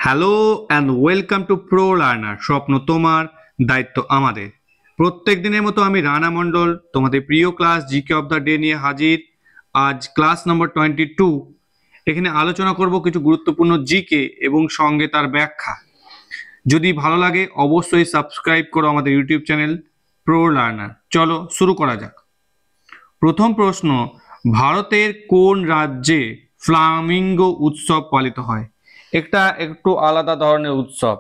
Hello and welcome to pro learner. স্বপ্ন তোমার, দায়িত্ব আমাদের। প্রত্যেক দিনের মতো আমি রানা মণ্ডল তোমাদের প্রিয় class GK of the day নিয়ে হাজির। আজ ক্লাস নম্বর 22। এখানে আলোচনা করব কিছু গুরুত্বপূর্ণ জিকে এবং সঙ্গে তার ব্যাখ্যা। যদি ভালো লাগে অবশ্যই সাবস্ক্রাইব করো আমাদের ইউটিউব চ্যানেল প্রো লার্নার। চলো শুরু করা যাক। প্রথম প্রশ্ন, ভারতের কোন রাজ্যে ফ্লামিঙ্গো উৎসব পালিত হয়? একটু আলাদা ধরনের উৎসব।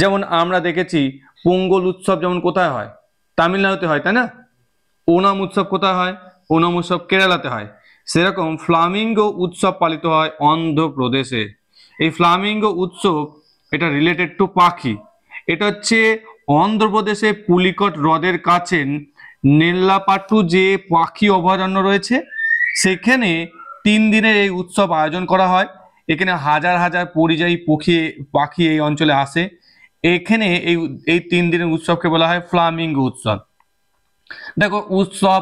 যেমন আমরা দেখেছি পোঙ্গল উৎসব যেমন কোথায় হয়? তামিলনাড়ুতে হয়, তাই না? ওনাম উৎসব কোথায় হয়? ওনাম উৎসব কেরালাতে হয়। সেরকম ফ্লামিঙ্গো উৎসব পালিত হয় অন্ধ্রপ্রদেশে। এই ফ্লামিঙ্গো উৎসব এটা রিলেটেড টু পাখি। এটা হচ্ছে অন্ধ্রপ্রদেশে পুলিকট হ্রদের কাছে নেল্লাপাট্টু যে পাখি অভয়ারণ্য রয়েছে, সেখানে 3 দিনের এই উৎসব আয়োজন করা হয়। এখানে হাজার হাজার পরিযায়ী পাখি এই অঞ্চলে আসে। এখানে এই 3 দিনের উৎসবকে বলা হয় ফ্লামিঙ্গো উৎসব। দেখো, উৎসব,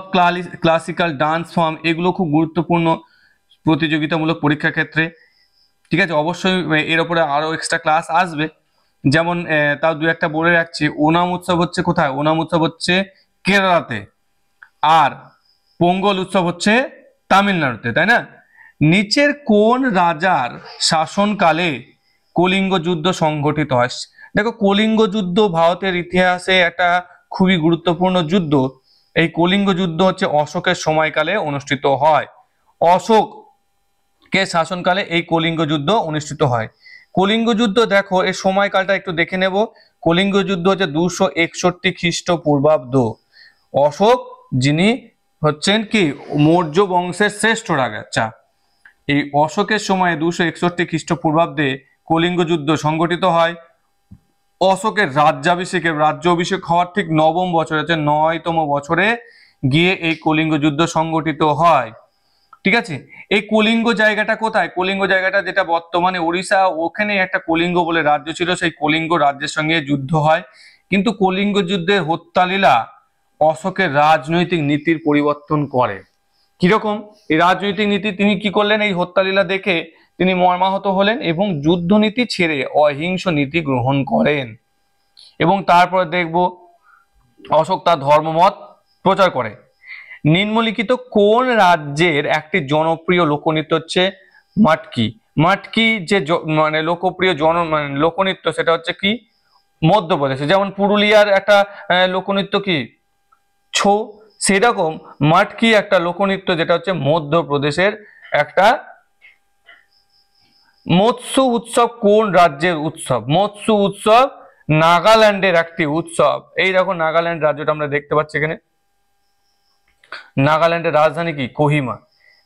ক্লাসিক্যাল ডান্স ফর্ম এগুলো খুব গুরুত্বপূর্ণ প্রতিযোগিতামূলক পরীক্ষার ক্ষেত্রে। ঠিক আছে, অবশ্যই এর উপরে আরো এক্সট্রা ক্লাস আসবে। যেমন তাও দু একটা বলে রাখছি, ওনাম উৎসব হচ্ছে কোথায়? ওনাম উৎসব হচ্ছে কেরালাতে, আর পোঙ্গল উৎসব হচ্ছে তামিলনাড়ুতে, তাই না? নিচের কোন রাজার শাসনকালে কলিঙ্গ যুদ্ধ সংঘটিত হয়? দেখো, কলিঙ্গ যুদ্ধ ভারতের ইতিহাসে একটা খুবই গুরুত্বপূর্ণ যুদ্ধ। এই কলিঙ্গ যুদ্ধ হচ্ছে অশোকের সময়কালে অনুষ্ঠিত হয়। অশোকের শাসনকালে এই কলিঙ্গ যুদ্ধ অনুষ্ঠিত হয়। কলিঙ্গ যুদ্ধ, দেখো এর সময়কালটা একটু দেখে নেব। কলিঙ্গ যুদ্ধ হচ্ছে 261 খ্রিস্টপূর্বাব্দ। অশোক, যিনি হচ্ছেন কি মৌর্য বংশের শ্রেষ্ঠ রাজা, এই অশোকের সময়ে 261 খ্রিস্টপূর্বাব্দে কলিঙ্গ যুদ্ধ সংগঠিত হয়। অশোকের রাজ্য অভিষেক হওয়ার ঠিক 9ম বছরে, 9তম বছরে গিয়ে এই কলিঙ্গ যুদ্ধ সংগঠিত হয়। ঠিক আছে, এই কলিঙ্গ জায়গাটা কোথায়? কলিঙ্গ জায়গাটা যেটা বর্তমানে ওড়িশা, ওখানে একটা কলিঙ্গ বলে রাজ্য ছিল। সেই কলিঙ্গ রাজ্যের সঙ্গে যুদ্ধ হয়। কিন্তু কলিঙ্গ যুদ্ধের হত্যালীলা অশোকের রাজনৈতিক নীতির পরিবর্তন করে। কিরকম এই রাজনৈতিক নীতি? তিনি কি করলেন? এই হত্যালীলা দেখে তিনি মর্মাহত হলেন এবং যুদ্ধনীতি ছেড়ে অহিংস নীতি গ্রহণ করেন। এবং তারপরে দেখব অশোক তার ধর্মমত প্রচার করে। নিম্নলিখিত কোন রাজ্যের একটি জনপ্রিয় লোকনৃত্য হচ্ছে মাটকি? মাটকি যে মানে লোকপ্রিয় লোকনৃত্য, সেটা হচ্ছে কি মধ্যপ্রদেশে। যেমন পুরুলিয়ার একটা লোকনৃত্য কি ছৌ, সেরকম মাটকি একটা লোকনৃত্য যেটা হচ্ছে মধ্যপ্রদেশের একটা। মৎস্য উৎসব কোন রাজ্যের উৎসব? মৎস্য উৎসব নাগাল্যান্ডের একটি উৎসব। এই দেখো নাগাল্যান্ড রাজ্যটা আমরা দেখতে পাচ্ছি এখানে। নাগাল্যান্ডের রাজধানী কি? কোহিমা।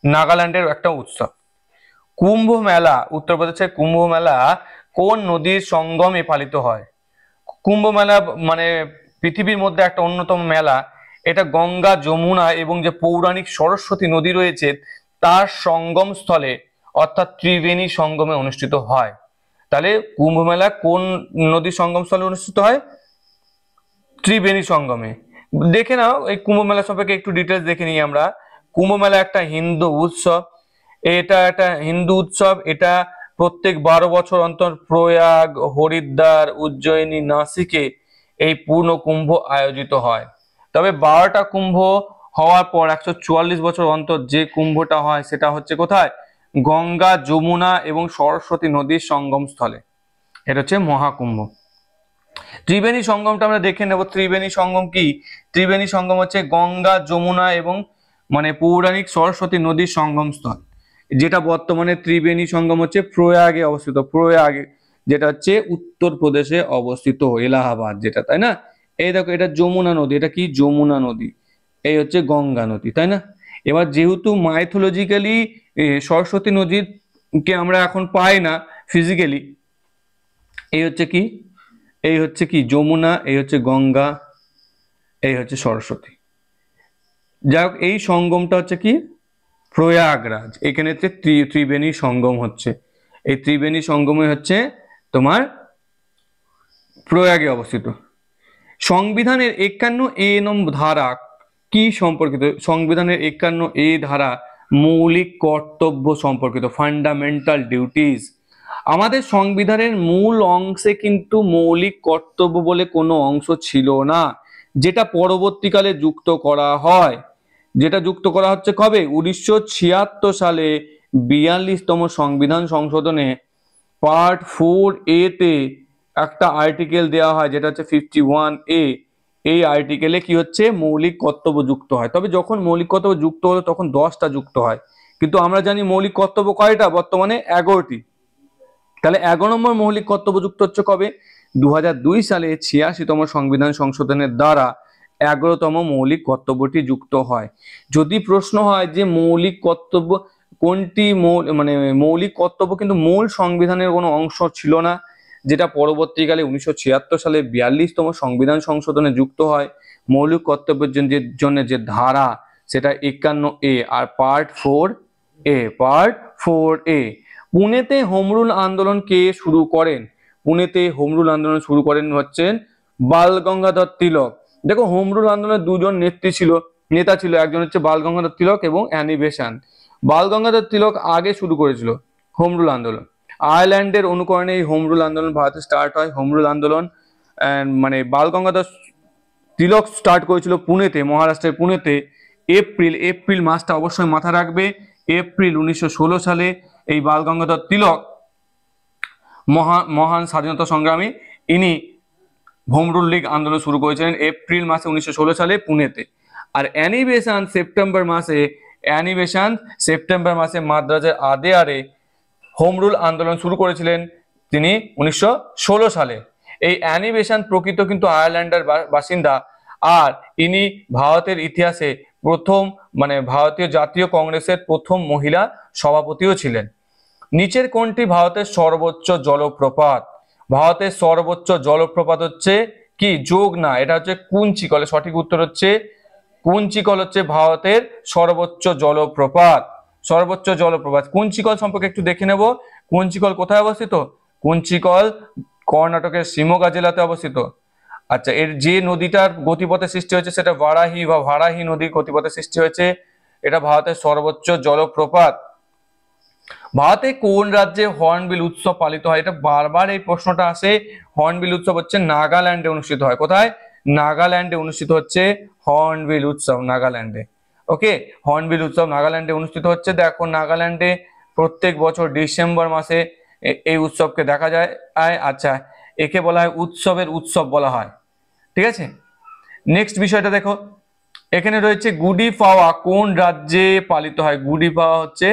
নাগাল্যান্ডের একটা উৎসব। কুম্ভ মেলা, উত্তরপ্রদেশের কুম্ভ মেলা কোন নদীর সঙ্গমে পালিত হয়? কুম্ভ মেলা মানে পৃথিবীর মধ্যে একটা অন্যতম মেলা। এটা গঙ্গা, যমুনা এবং যে পৌরাণিক সরস্বতী নদী রয়েছে তার সঙ্গম স্থলে, অর্থাৎ ত্রিবেণী সঙ্গমে অনুষ্ঠিত হয়। তাহলে কুম্ভ মেলা কোন নদীর সঙ্গম স্থলে অনুষ্ঠিত হয়? ত্রিবেণী সঙ্গমে। দেখে নাও এই কুম্ভ মেলা সম্পর্কে একটু ডিটেলস দেখে নিই আমরা। কুম্ভ মেলা একটা হিন্দু উৎসব। এটা একটা হিন্দু উৎসব। এটা প্রত্যেক 12 বছর অন্তর প্রয়াগ, হরিদ্বার, উজ্জয়িনী, নাসিকে এই পূর্ণ কুম্ভ আয়োজিত হয়। তবে 12টা কুম্ভ হওয়ার পর 144 বছর অন্তর যে কুম্ভটা হয় সেটা হচ্ছে কোথায়? গঙ্গা, যমুনা এবং সরস্বতী নদীর সঙ্গম স্থলে। এটা হচ্ছে মহাকুম্ভ। ত্রিবেণী সঙ্গমটা আমরা দেখে নেব। ত্রিবেণী সঙ্গম কি? ত্রিবেণী সঙ্গম হচ্ছে গঙ্গা, যমুনা এবং মানে পৌরাণিক সরস্বতী নদীর সঙ্গম স্থল। যেটা বর্তমানে ত্রিবেণী সঙ্গম হচ্ছে প্রয়াগে অবস্থিত। প্রয়াগে যেটা হচ্ছে উত্তরপ্রদেশে অবস্থিত, এলাহাবাদ যেটা, তাই না? এই দেখো, এটা যমুনা নদী। এটা কি? যমুনা নদী। এই হচ্ছে গঙ্গা নদী, তাই না? এবার যেহেতু মাইথোলজিক্যালি সরস্বতী নদীকে আমরা এখন পাই না ফিজিক্যালি, এই হচ্ছে কি? এই হচ্ছে কি যমুনা, এই হচ্ছে গঙ্গা, এই হচ্ছে সরস্বতী। যাই হোক, এই সঙ্গমটা হচ্ছে কি প্রয়াগরাজ। এখানে ত্রিবেণী সঙ্গম হচ্ছে। এই ত্রিবেণী সঙ্গমে হচ্ছে তোমার প্রয়াগে অবস্থিত। সংবিধানের 51A ধারা কি সম্পর্কিত? সংবিধানের 51A ধারা মৌলিক কর্তব্য সম্পর্কিত, ফান্ডামেন্টাল ডিউটিস। আমাদের সংবিধানের মূল অংশে কিন্তু মৌলিক কর্তব্য বলে কোনো অংশ ছিল না, যেটা পরবর্তীকালে যুক্ত করা হয়। যেটা যুক্ত করা হচ্ছে কবে? 1976 সালে 42তম সংবিধান সংশোধনে পার্ট 4A তে একটা আর্টিকেল দেওয়া হয়, যেটা হচ্ছে 51A। এই আর্টিকেলে কি হচ্ছে? মৌলিক কর্তব্য যুক্ত হয়। তবে যখন মৌলিক কর্তব্য যুক্ত হলো তখন 10টা যুক্ত হয়, কিন্তু আমরা জানি মৌলিক কর্তব্য কয়টা? বর্তমানে 11টি। তাহলে 11 নম্বর মৌলিক কর্তব্য যুক্ত হচ্ছে কবে? 2002 সালে 86তম সংবিধান সংশোধনের দ্বারা 11তম মৌলিক কর্তব্যটি যুক্ত হয়। যদি প্রশ্ন হয় যে মৌলিক কর্তব্য কোনটি, মানে মৌলিক কর্তব্য কিন্তু মূল সংবিধানের কোনো অংশ ছিল না, যেটা পরবর্তীকালে 1976 সালে 42তম সংবিধান সংশোধনে যুক্ত হয়। মৌলিক কর্তব্যের জন্য যে ধারা, সেটা 51A আর পার্ট 4A। পুনেতে হোম রুল আন্দোলন কে শুরু করেন? পুনেতে হোম রুল আন্দোলন শুরু করেন হচ্ছেন বাল গঙ্গাধর তিলক। দেখো, হোম রুল আন্দোলনের দুজন নেতা ছিল, একজন হচ্ছে বাল গঙ্গাধর তিলক এবং অ্যানি বেসান্ট। বাল গঙ্গাধর তিলক আগে শুরু করেছিল হোম রুল আন্দোলন। আয়ারল্যান্ডের অনুকরণে এই হোম রুল আন্দোলন ভারতে স্টার্ট হয়। হোম রুল আন্দোলন মানে বাল গঙ্গাধর তিলক স্টার্ট করেছিল পুনেতে, মহারাষ্ট্রের পুনেতে। এপ্রিল মাসটা অবশ্যই মাথায় রাখবে, এপ্রিল 1916 সালে এই বাল গঙ্গাধর তিলক, মহান স্বাধীনতা সংগ্রামী, ইনি হোম রুল লীগ আন্দোলন শুরু করেছিলেন এপ্রিল মাসে 1916 সালে পুনেতে। আর অ্যানি বেসান্ট সেপ্টেম্বর মাসে মাদ্রাজের আদেয়ারে হোম রুল আন্দোলন শুরু করেছিলেন তিনি 1916 সালে। এই অ্যানি বেসান্ট প্রকৃত কিন্তু আয়ারল্যান্ডের বাসিন্দা, আর ইনি ভারতের ইতিহাসে প্রথম, মানে ভারতীয় জাতীয় কংগ্রেসের প্রথম মহিলা সভাপতিও ছিলেন। নিচের কোনটি ভারতের সর্বোচ্চ জলপ্রপাত? ভারতের সর্বোচ্চ জলপ্রপাত হচ্ছে কি? যোগ না, এটা হচ্ছে কুঞ্চিকল। সঠিক উত্তর হচ্ছে কুঞ্চিকল হচ্ছে ভারতের সর্বোচ্চ জলপ্রপাত। কুঞ্চিকল সম্পর্কে একটু দেখে নেব। কুঞ্চিকল কোথায় অবস্থিত? কুঞ্চিকল কর্ণাটকের শিমোগা জেলাতে অবস্থিত। আচ্ছা, এর যে নদীটার গতিপথের সৃষ্টি হয়েছে সেটা ভারাহি নদীর গতিপথে সৃষ্টি হয়েছে। এটা ভারতের সর্বোচ্চ জলপ্রপাত। ভারতে কোন রাজ্যে হর্নবিল উৎসব পালিত হয়? এটা বারবার এই প্রশ্নটা আসে। হর্নবিল উৎসব হচ্ছে নাগাল্যান্ডে অনুষ্ঠিত হয়। কোথায়? নাগাল্যান্ডে অনুষ্ঠিত হচ্ছে হর্নবিল উৎসব, নাগাল্যান্ডে। ওকে, হর্নবিল উৎসব নাগাল্যান্ডে অনুষ্ঠিত হচ্ছে। দেখো, নাগাল্যান্ডে প্রত্যেক বছর ডিসেম্বর মাসে এই উৎসবকে দেখা যায়। আচ্ছা, একে বলা হয় উৎসবের উৎসব বলা হয়। ঠিক আছে, নেক্সট বিষয়টা দেখো, এখানে রয়েছে গুডি পাওয়া কোন রাজ্যে পালিত হয়? গুডি পাওয়া হচ্ছে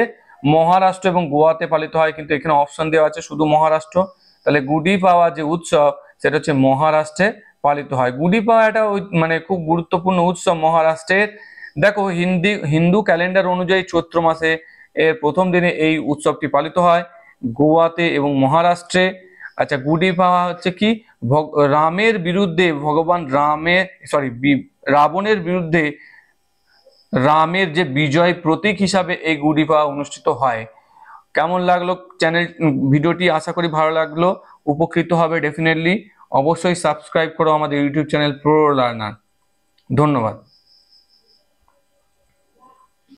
মহারাষ্ট্র এবং গোয়াতে পালিত হয়, কিন্তু এখানে অপশন দেওয়া আছে শুধু মহারাষ্ট্র। তাহলে গুডি পাওয়া যে উৎসব, সেটা হচ্ছে মহারাষ্ট্রে পালিত হয়। গুডি পাওয়া এটা মানে খুব গুরুত্বপূর্ণ উৎসব মহারাষ্ট্রের। দেখো, হিন্দু ক্যালেন্ডার অনুযায়ী চৈত্র মাসে এর প্রথম দিনে এই উৎসবটি পালিত হয় গোয়াতে এবং মহারাষ্ট্রে। আচ্ছা, গুডি পাওয়া হচ্ছে কি? রামের বিরুদ্ধে রাবণের বিরুদ্ধে রামের যে বিজয় প্রতীক হিসাবে এই গুডি পাওয়া অনুষ্ঠিত হয়। কেমন লাগলো ভিডিওটি? আশা করি ভালো লাগলো, উপকৃত হবে ডেফিনেটলি। অবশ্যই সাবস্ক্রাইব করো আমাদের ইউটিউব চ্যানেল প্রো লার্নার। ধন্যবাদ।